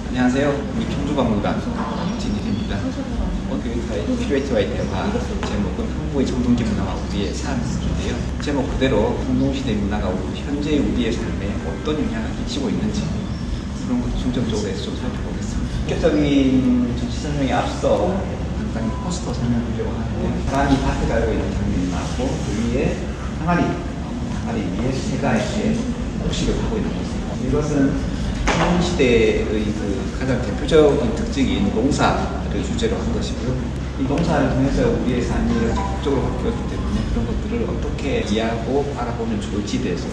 안녕하세요. 청주박물관 진일입니다. 오늘 큐레이터와의 대화 제목은 한국의 청동기 문화와 우리의 삶인데요. 제목 그대로 청동시대 문화가 현재 우리의 삶에 어떤 영향을 끼치고 있는지 그런 것 중점적으로 해서 좀 살펴보겠습니다. 본격적인 전시 설명에 앞서 간단히 포스터 설명드리려고 하는데 사람이 밭에 달려 있는 장면이 나오고 그 위에 항아리 위에 새가 이렇게 곡식을 하고 있는 모습입니다. 이것은 청동시대의 그 가장 대표적인 특징인 농사를 주제로 한 것이고요. 이 농사를 통해서 우리의 삶이 적극적으로 바뀌었기 때문에 그런 것들을 어떻게 이해하고 알아보면 좋을지에 대해서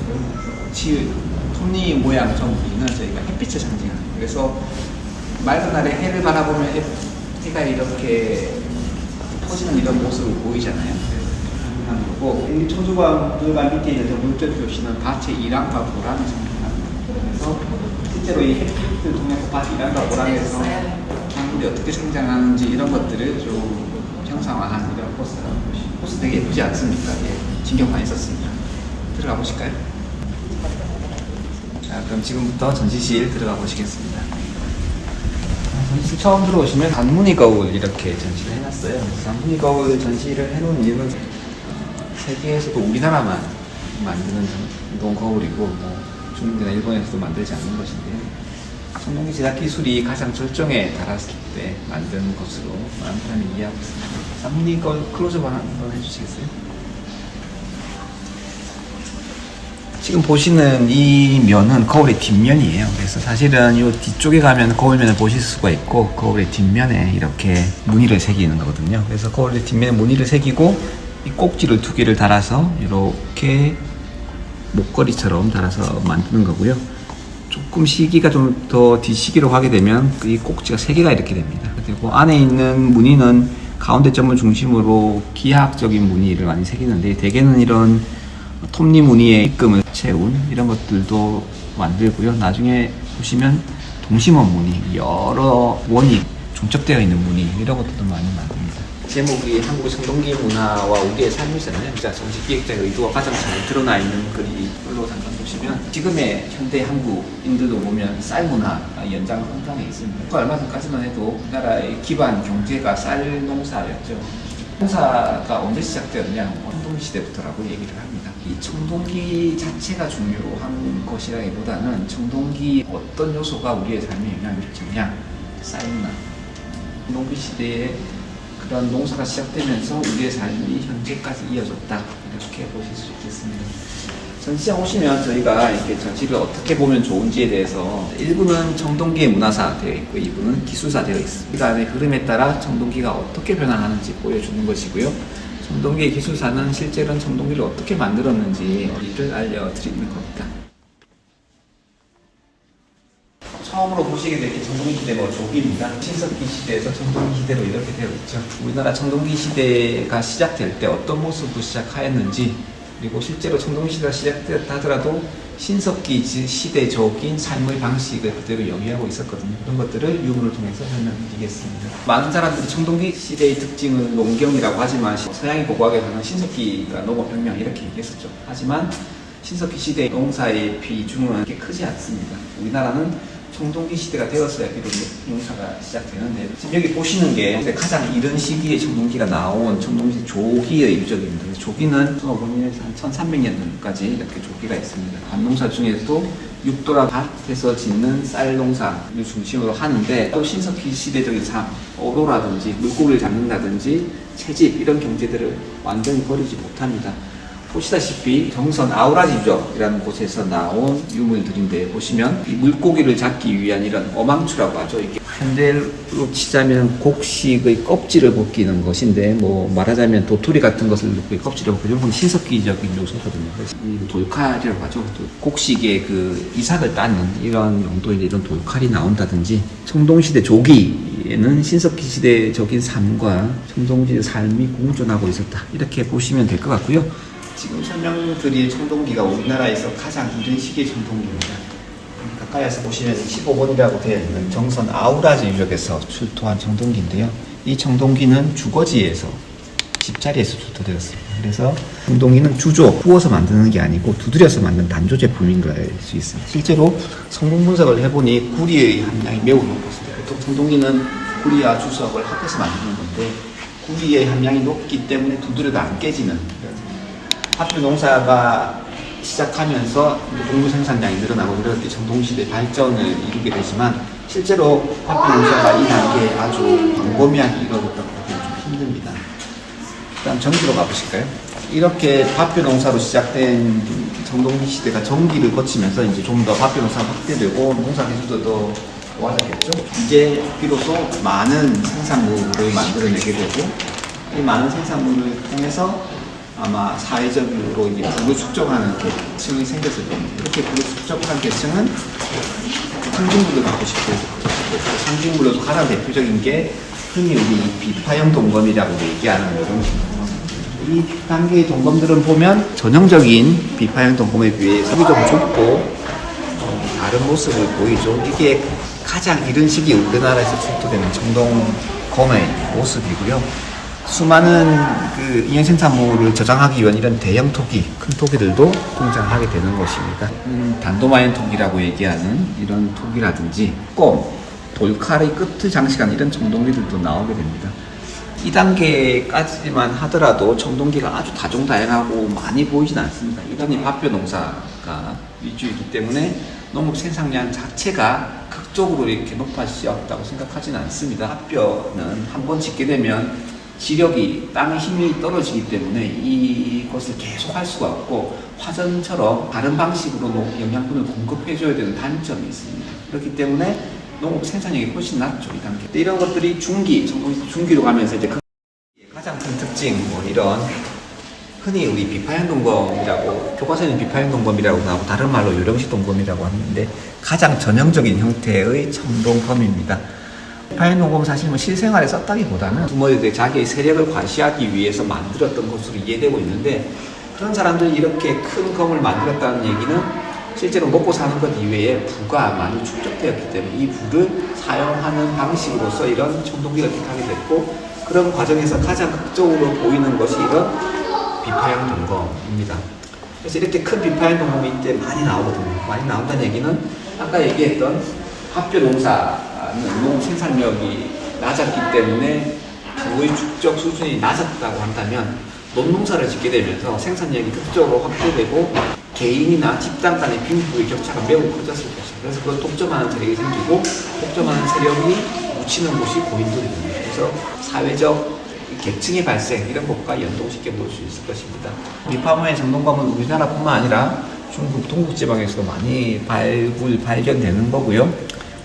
톱니 모양 전부는 저희가 햇빛을 상징합니다. 그래서 맑은 날에 해를 바라보면 해가 이렇게 퍼지는 이런 모습을 보이잖아요. 하는 거고, 이 청주박물관 밑에 있는 물적 표시는 밭의 일황과 보람을 상징합니다. 그래서 실제로 이 햇빛을 통해서 밭 일황과 보람에서 작물이 어떻게 성장하는지 이런 것들을 좀 형상화한 이런 포스터라고 보시고, 포스터 되게 예쁘지 않습니까? 예, 신경 많이 썼습니다. 들어가 보실까요? 자, 그럼 지금부터 전시실 들어가 보시겠습니다. 전시실 처음 들어오시면 단무늬 거울 이렇게 전시를 해놨어요. 단무늬 거울 전시를 해놓은 이유는 세계에서도 우리나라만 만드는 이동 거울이고 중국이나 일본에서도 만들지 않는 것인데 청동기 제작 기술이 가장 절정에 달했을 때 만든 것으로 많은 사람이 이해하고 있습니다. 단무늬 거울 클로즈업 한번 해주시겠어요? 지금 보시는 이 면은 거울의 뒷면이에요. 그래서 사실은 이 뒤쪽에 가면 거울면을 보실 수가 있고 거울의 뒷면에 이렇게 무늬를 새기는 거거든요. 그래서 거울의 뒷면에 무늬를 새기고 이 꼭지를 두 개를 달아서 이렇게 목걸이처럼 달아서 만드는 거고요. 조금 시기가 좀 더 뒤시기로 하게 되면 이 꼭지가 세 개가 이렇게 됩니다. 그리고 안에 있는 무늬는 가운데 점을 중심으로 기하학적인 무늬를 많이 새기는데 대개는 이런 톱니 무늬에 입금을 채운 이런 것들도 만들고요. 나중에 보시면 동심원 무늬, 여러 원이 중첩되어 있는 무늬 이런 것들도 많이 만듭니다. 제목이 한국의 청동기 문화와 우리의 삶이잖아요. 진짜 전시기획자의 의도가 가장 잘 드러나 있는 글로 잠깐 보시면 지금의 현대 한국인들도 보면 쌀 문화 연장 한강에 있습니다. 얼마 전까지만 해도 우리나라의 기반 경제가 쌀 농사였죠. 농사가 언제 시작되었냐? 청동시대부터라고 얘기를 합니다. 이 청동기 자체가 중요한 것이라기보다는 청동기 어떤 요소가 우리의 삶에 영향을 미쳤냐? 쌀 문화. 청동기 시대에 그런 농사가 시작되면서 우리의 삶이 현재까지 이어졌다. 이렇게 보실 수 있겠습니다. 전시장 오시면 저희가 이렇게 전시를 어떻게 보면 좋은지에 대해서 일부는 청동기의 문화사 되어 있고 일부는 기술사 되어 있습니다. 시간의 흐름에 따라 청동기가 어떻게 변화하는지 보여주는 것이고요. 청동기의 기술사는 실제로는 청동기를 어떻게 만들었는지를 알려드리는 겁니다. 처음으로 보시게 될 게 청동기 시대 조기입니다. 신석기 시대에서 청동기 시대로 이렇게 되어 있죠. 우리나라 청동기 시대가 시작될 때 어떤 모습으로 시작하였는지 그리고 실제로 청동기 시대가 시작되었다 하더라도 신석기 시대 적인 삶의 방식을 그대로 영위하고 있었거든요. 그런 것들을 유물을 통해서 설명드리겠습니다. 많은 사람들이 청동기 시대의 특징은 농경이라고 하지만 서양이 고고하게는 신석기가 농업혁명 이렇게 얘기했었죠. 하지만 신석기 시대의 농사의 비중은 그렇게 크지 않습니다. 우리나라는 청동기 시대가 되었어야 비록 농사가 시작되는데 지금 여기 보시는 게 가장 이른 시기에 청동기가 나온 청동기 조기의 유적입니다. 조기는 1500년에서 한 1300년까지 이렇게 조기가 있습니다. 밭농사 중에서도 육도라 밭에서 짓는 쌀 농사를 중심으로 하는데 또 신석기 시대적인 삶, 어로라든지 물고기를 잡는다든지 채집 이런 경제들을 완전히 버리지 못합니다. 보시다시피 정선 아우라지족이라는 곳에서 나온 유물들인데 보시면 이 물고기를 잡기 위한 이런 어망추라고 하죠. 이게 현대로 치자면 곡식의 껍질을 벗기는 것인데 말하자면 도토리 같은 것을 넣고 껍질을 벗기는 이런 건 신석기적인 요소거든요. 그래서 이 돌칼이라고 하죠. 곡식의 그 이삭을 따는 이런 용도의 이런 돌칼이 나온다든지 청동시대 조기에는 신석기 시대적인 삶과 청동시대 삶이 공존하고 있었다. 이렇게 보시면 될 것 같고요. 지금 설명드릴 청동기가 우리나라에서 가장 이른 시기의 청동기입니다. 가까이서 보시면 15번이라고 되어 있는 정선 아우라지 유적에서 출토한 청동기인데요. 이 청동기는 주거지에서 집자리에서 출토되었습니다. 그래서 청동기는 주조, 구워서 만드는 게 아니고 두드려서 만든 단조 제품인 걸 알 수 있습니다. 실제로 성분 분석을 해보니 구리의 함량이 매우 높았습니다. 보통 청동기는 구리와 주석을 합해서 만드는 건데 구리의 함량이 높기 때문에 두드려도 안 깨지는, 화표 농사가 시작하면서 농부 생산량이 늘어나고 이럴 때 청동기시대 발전을 이루게 되지만 실제로 화표 농사가 이 단계에 아주 광범위하게 이루어졌다고 보기는 좀 힘듭니다. 일단 전기로 가보실까요? 이렇게 화표 농사로 시작된 청동기 시대가 전기를 거치면서 이제 좀 더 화표 농사가 확대되고 농사 기술도 더 좋아졌겠죠. 이제 비로소 많은 생산물을 만들어내게 되고 이 많은 생산물을 통해서 아마 사회적으로 이제 부를 축적하는 계층이 생겼을 겁니다. 이렇게 부를 축적하는 계층은 상징물을 갖고 싶고 상징물로도 가장 대표적인 게 흔히 우리 비파형 동검이라고 얘기하는 이런 식입니다. 이 단계의 동검들은 보면 전형적인 비파형 동검에 비해 속이 좀 좁고 다른 모습을 보이죠. 이게 가장 이런 시기 우리나라에서 출토되는 청동검의 모습이고요. 수많은 그 인형 생산물을 저장하기 위한 이런 대형 토기, 큰 토기들도 등장하게 되는 것입니다. 단도마엔 토기라고 얘기하는 이런 토기라든지 껌, 돌칼의 끝을 장식한 이런 청동기들도 나오게 됩니다. 이 단계까지만 하더라도 청동기가 아주 다종다양하고 많이 보이진 않습니다. 이단이 화표 농사가 위주이기 때문에 농업 생산량 자체가 극적으로 이렇게 높아지었다고 생각하지는 않습니다. 화표는 한번 짓게 되면 지력이, 땅의 힘이 떨어지기 때문에 이것을 계속 할 수가 없고 화전처럼 다른 방식으로 영양분을 공급해줘야 되는 단점이 있습니다. 그렇기 때문에 농업 생산량이 훨씬 낮죠, 이 단계. 이런 것들이 중기로 가면서 이제 가장 큰 특징, 뭐 이런 흔히 우리 비파형 동검이라고, 교과서에는 비파형 동검이라고 나오고 다른 말로 요령식 동검이라고 하는데 가장 전형적인 형태의 청동검입니다. 비파형 동검은 사실 뭐 실생활에 썼다기보다는 부모들이 자기의 세력을 과시하기 위해서 만들었던 것으로 이해되고 있는데 그런 사람들이 이렇게 큰 검을 만들었다는 얘기는 실제로 먹고 사는 것 이외에 부가 많이 축적되었기 때문에 이 부를 사용하는 방식으로서 이런 청동기가 기타게 됐고 그런 과정에서 가장 극적으로 보이는 것이 이런 비파형 동검입니다. 그래서 이렇게 큰 비파형 동검이 이때 많이 나오거든요. 많이 나온다는 얘기는 아까 얘기했던 화표 농사는 농업 생산력이 낮았기 때문에 부의 축적 수준이 낮았다고 한다면 논농사를 짓게 되면서 생산량이 극적으로 확대되고 개인이나 집단 간의 빈부의 격차가 매우 커졌을 것입니다. 그래서 그걸 독점하는 세력이 생기고 독점하는 세력이 묻히는 곳이 고인돌이 됩니다. 그래서 사회적 계층의 발생 이런 것과 연동시켜 볼 수 있을 것입니다. 비파모의 청동검은 우리나라뿐만 아니라 중국 동북지방에서도 많이 발견되는 거고요.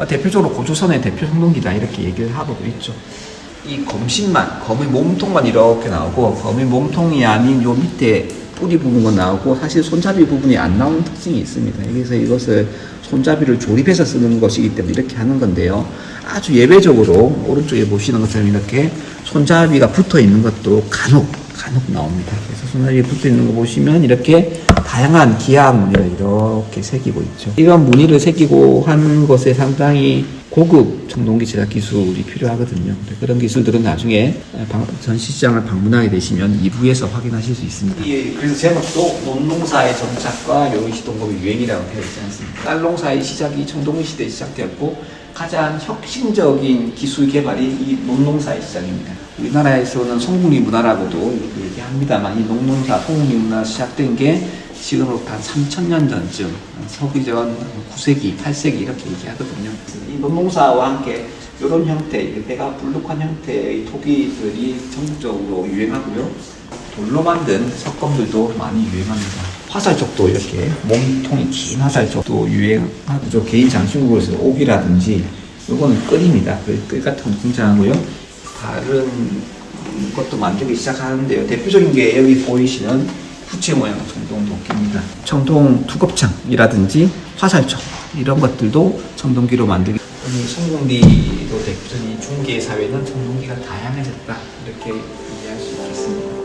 대표적으로 고조선의 대표 청동기다 이렇게 얘기를 하고도 있죠. 이 검신만, 검의 몸통만 이렇게 나오고 검의 몸통이 아닌 요 밑에 뿌리 부분만 나오고 사실 손잡이 부분이 안 나오는 특징이 있습니다. 그래서 이것을 손잡이를 조립해서 쓰는 것이기 때문에 이렇게 하는 건데요. 아주 예외적으로 오른쪽에 보시는 것처럼 이렇게 손잡이가 붙어 있는 것도 간혹 나옵니다. 그래서 손잡이에 붙어 있는 거 보시면 이렇게 다양한 기하 무늬를 이렇게 새기고 있죠. 이런 무늬를 새기고 하는 것에 상당히 고급 청동기 제작 기술이 필요하거든요. 그런 기술들은 나중에 전시시장을 방문하게 되시면 2부에서 확인하실 수 있습니다. 그래서 제목도 논농사의 정착과 요리시 동검의 유행이라고 되어 있지 않습니까? 쌀농사의 시작이 청동기 시대에 시작되었고 가장 혁신적인 기술 개발이 이 논농사의 시작입니다. 우리나라에서는 송국리 문화라고도 얘기합니다만 이 농농사, 송국리 문화 시작된 게 지금으로부터 한 3000년 전쯤, 서기전 9세기, 8세기 이렇게 얘기하거든요. 이 논농사와 함께 이런 형태, 배가 불룩한 형태의 토기들이 전국적으로 유행하고요. 돌로 만든 석검들도 많이 유행합니다. 화살촉도 이렇게 몸통이 긴 화살촉도 유행하고 개인 장식으로서 옥이라든지 이거는 끌입니다. 끌 같은 거 등장하고요. 다른 것도 만들기 시작하는데요. 대표적인 게 여기 보이시는 부채 모양 청동 도끼입니다. 청동 투겁창이라든지 화살촉 이런 것들도 청동기로 만들기. 송궁리도 대표적인 중개 사회는 청동기가 다양해졌다 이렇게 이해할 수 있겠습니다.